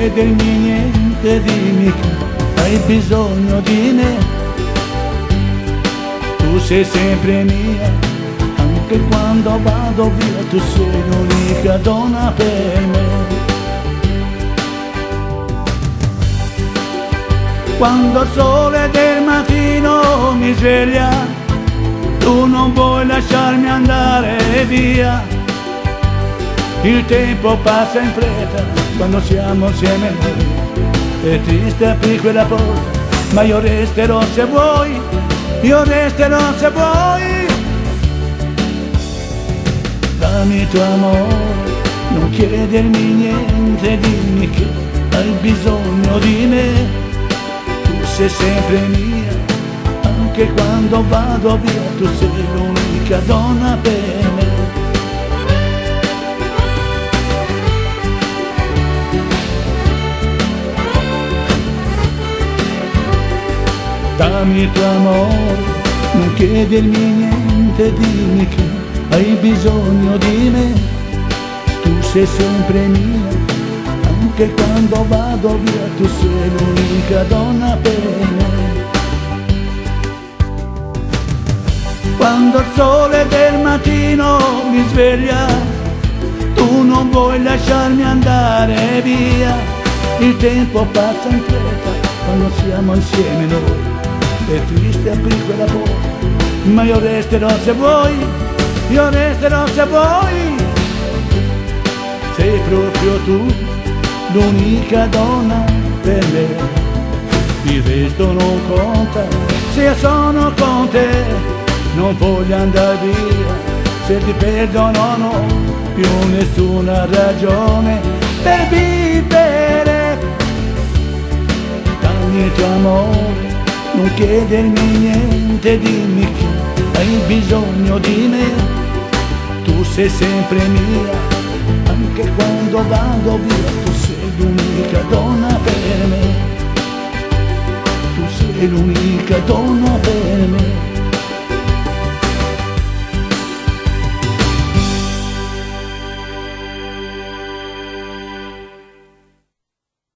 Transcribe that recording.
chiedermi niente, dimmi che hai bisogno di me. Tu sei sempre mia, anche quando vado via, tu sei l'unica donna per me. Quando il sole del mattino mi sveglia, tu non vuoi lasciarmi andare via. Il tempo passa in fretta quando siamo insieme noi. È triste aprire quella porta, ma io resterò se vuoi, io resterò se vuoi. Dammi il tuo amore, non chiedermi niente, dimmi che hai bisogno di me. Tu sei sempre mia, anche quando vado via, tu sei l'unica donna per me. Dammi il tuo amore, non chiedermi niente, dimmi che hai bisogno di me. Tu sei sempre mia, anche quando vado via, tu sei l'unica donna per me. Quando il sole del mattino mi sveglia, tu non vuoi lasciarmi andare via. Il tempo passa in fretta quando siamo insieme noi. È triste aprire quella porta, ma io resterò se vuoi, io resterò se vuoi. Sei proprio tu l'unica donna per me. Il resto non conta, se io sono con te non voglio andare via. Se ti perdo non ho più nessuna ragione per vivere. Dammi il tuo amore, non chiedermi niente, dimmi che hai bisogno di me. Tu sei sempre mia, anche quando vado via, tu sei l'unica donna per me. Tu sei l'unica donna per me.